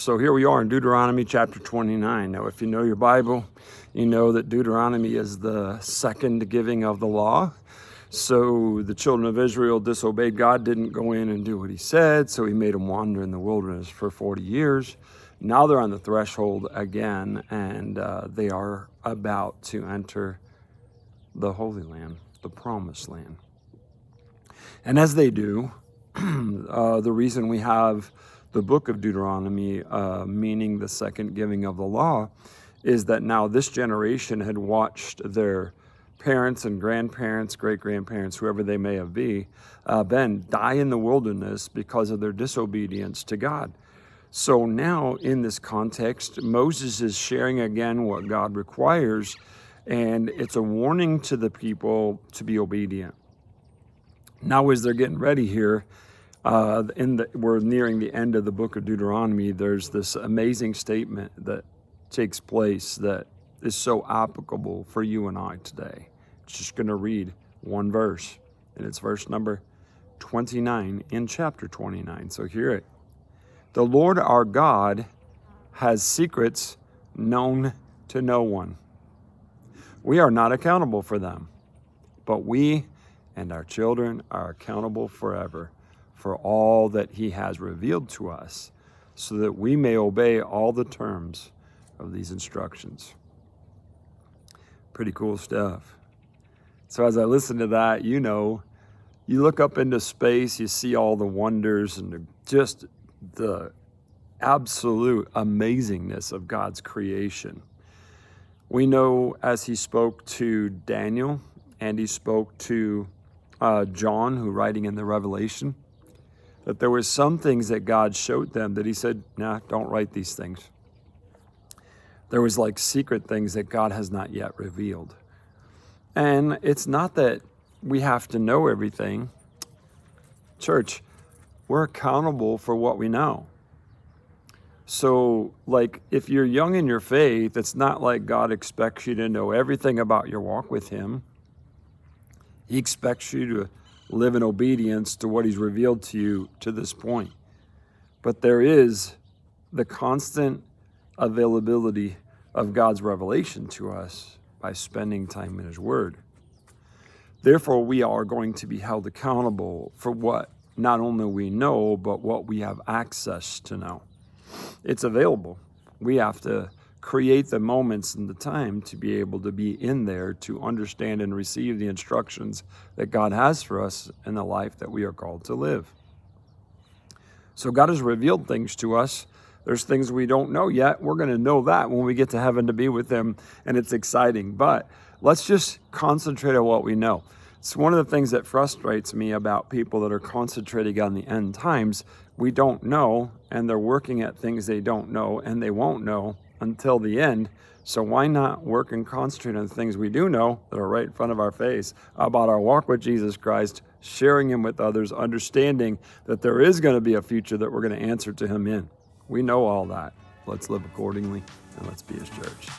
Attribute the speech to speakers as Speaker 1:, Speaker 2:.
Speaker 1: So here we are in Deuteronomy chapter 29. Now, if you know your Bible, you know that Deuteronomy is the second giving of the law. So the children of Israel disobeyed God, didn't go in and do what he said, so he made them wander in the wilderness for 40 years. Now they're on the threshold again, and they are about to enter the Holy Land, the Promised Land. And as they do, the reason we have the book of Deuteronomy, meaning the second giving of the law, is that now this generation had watched their parents and grandparents, great-grandparents, whoever they may have been, die in the wilderness because of their disobedience to God. So now in this context, Moses is sharing again what God requires, and it's a warning to the people to be obedient. Now as they're getting ready here, we're nearing the end of the book of Deuteronomy, there's this amazing statement that takes place that is so applicable for you and I today. It's just going to read one verse, and it's verse number 29 in chapter 29. So hear it. The Lord our God has secrets known to no one. We are not accountable for them, but we and our children are accountable forever for all that he has revealed to us, so that we may obey all the terms of these instructions. Pretty cool stuff. So as I listen to that, you look up into space, you see all the wonders and just the absolute amazingness of God's creation. We know as he spoke to Daniel and he spoke to John, who writing in the Revelation, that there were some things that God showed them that he said, nah, don't write these things. There was like secret things that God has not yet revealed. And it's not that we have to know everything. Church, we're accountable for what we know. So like if you're young in your faith, it's not like God expects you to know everything about your walk with him. He expects you to live in obedience to what he's revealed to you to this point. But there is the constant availability of God's revelation to us by spending time in his word. Therefore, we are going to be held accountable for what not only we know, but what we have access to know. It's available. We have to create the moments and the time to be able to be in there to understand and receive the instructions that God has for us in the life that we are called to live. So God has revealed things to us. There's things we don't know yet. We're going to know that when we get to heaven to be with him, and it's exciting. But let's just concentrate on what we know. It's one of the things that frustrates me about people that are concentrating on the end times. We don't know, and they're working at things they don't know, and they won't know until the end. So why not work and concentrate on the things we do know that are right in front of our face about our walk with Jesus Christ, sharing him with others, understanding that there is going to be a future that we're going to answer to him in. We know all that. Let's live accordingly, and let's be his church.